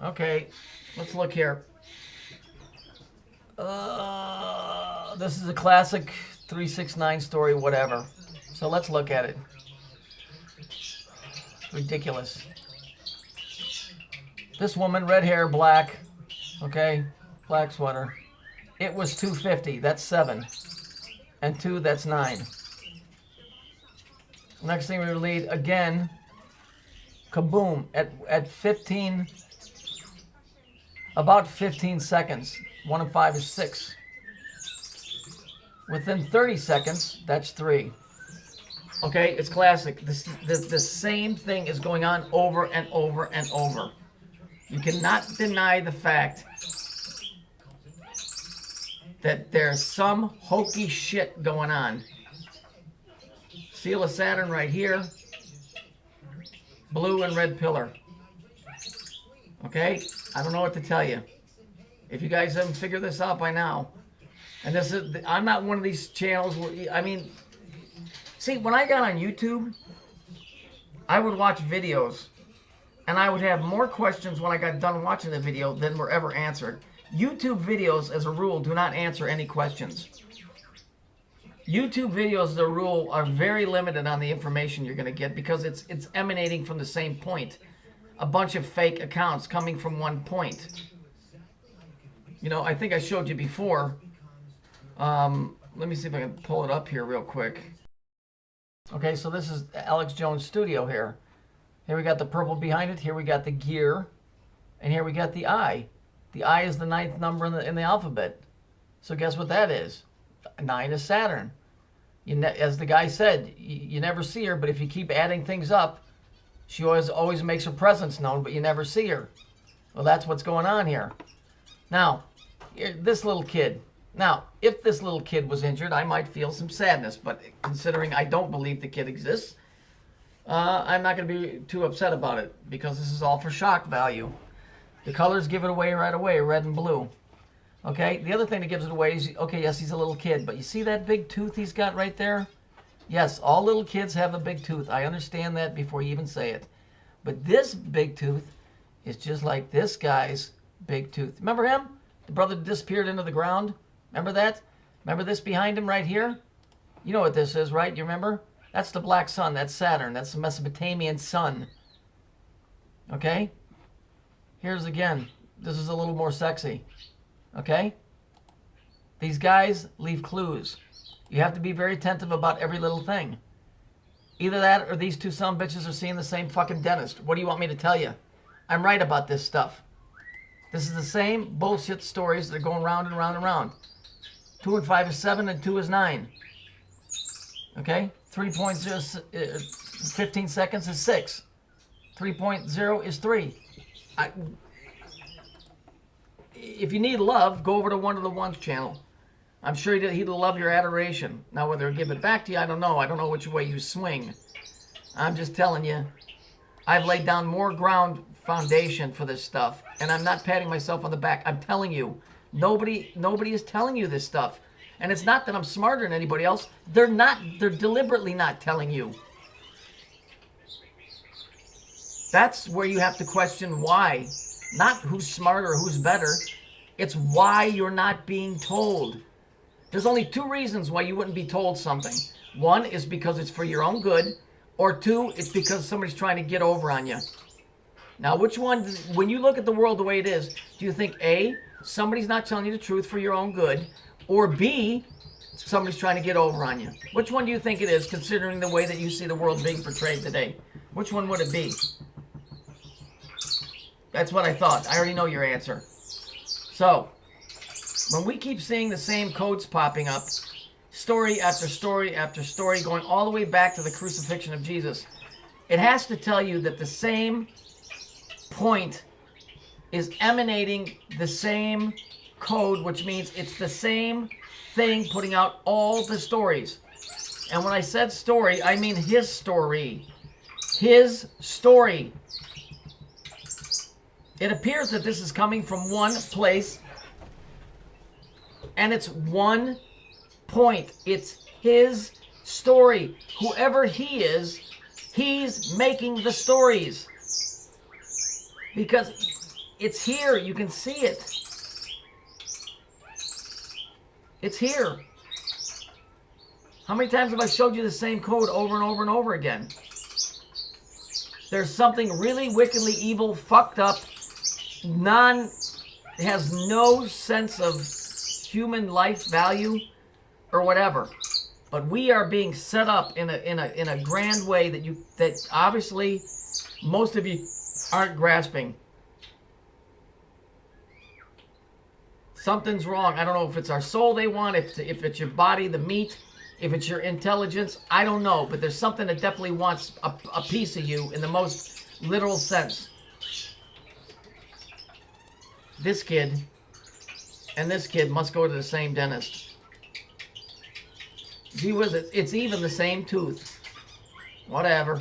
Okay, let's look here. This is a classic 369 story, whatever. So let's look at it. Ridiculous. This woman, red hair, black, okay, black sweater. It was 250. That's 7, and 2. That's 9. Next thing we read again. Kaboom! At 15, about 15 seconds. 1 and 5 is 6. Within 30 seconds, that's 3. Okay, it's classic. The same thing is going on over and over and over. You cannot deny the fact that there's some hokey shit going on. Seal of Saturn right here. Blue and red pillar. Okay? I don't know what to tell you. If you guys haven't figured this out by now. And this is, I'm not one of these channels where, I mean, see, when I got on YouTube, I would watch videos. And I would have more questions when I got done watching the video than were ever answered. YouTube videos, as a rule, do not answer any questions. YouTube videos, as a rule, are very limited on the information you're going to get because it's emanating from the same point. A bunch of fake accounts coming from one point. You know, I think I showed you before. Let me see if I can pull it up here real quick. Okay, so this is Alex Jones' studio here. Here we got the purple behind it. Here we got the gear. And here we got the I. The I is the 9th number in the alphabet. So guess what that is? 9 is Saturn. As the guy said, you never see her, but if you keep adding things up, she always makes her presence known, but you never see her. Well, that's what's going on here. Now, this little kid. Now, if this little kid was injured, I might feel some sadness, but considering I don't believe the kid exists, I'm not going to be too upset about it because this is all for shock value. The colors give it away right away, red and blue. Okay, the other thing that gives it away is, okay, yes, he's a little kid, but you see that big tooth he's got right there? Yes, all little kids have a big tooth. I understand that before you even say it. But this big tooth is just like this guy's big tooth. Remember him? The brother disappeared into the ground? Remember that? Remember this behind him right here? You know what this is, right? You remember? That's the black sun. That's Saturn. That's the Mesopotamian sun. Okay? Here's again. This is a little more sexy. Okay? These guys leave clues. You have to be very attentive about every little thing. Either that or these two sumbitches are seeing the same fucking dentist. What do you want me to tell you? I'm right about this stuff. This is the same bullshit stories that are going round and round and round. 2 and 5 is 7 and 2 is 9. Okay? 3.0, 15 seconds is 6. 3.0 is 3. If you need love, go over to One of the Ones channel. I'm sure he'd love your adoration. Now, whether he'll give it back to you, I don't know. I don't know which way you swing. I'm just telling you, I've laid down more ground foundation for this stuff, and I'm not patting myself on the back. I'm telling you, nobody is telling you this stuff. And it's not that I'm smarter than anybody else. They're deliberately not telling you. That's where you have to question why. Not who's smarter or who's better. It's why you're not being told. There's only 2 reasons why you wouldn't be told something. 1 is because it's for your own good, or 2, it's because somebody's trying to get over on you. Now, which one, when you look at the world the way it is, do you think A, somebody's not telling you the truth for your own good, or B, somebody's trying to get over on you? Which one do you think it is, considering the way that you see the world being portrayed today? Which one would it be? That's what I thought. I already know your answer. So, when we keep seeing the same codes popping up, story after story after story, going all the way back to the crucifixion of Jesus, it has to tell you that the same point is emanating the same code, which means it's the same thing putting out all the stories. And when I said story, I mean his story. His story. It appears that this is coming from one place, and it's one point. It's his story. Whoever he is, he's making the stories. Because It's here. You can see it. It's here. How many times have I showed you the same code over and over and over again? There's something really wickedly evil, fucked up, has no sense of human life value or whatever. But we are being set up in a grand way that obviously most of you aren't grasping. Something's wrong. I don't know if it's our soul they want, if it's your body, the meat, if it's your intelligence. I don't know, but there's something that definitely wants a piece of you in the most literal sense. This kid and this kid must go to the same dentist. It's even the same tooth. Whatever.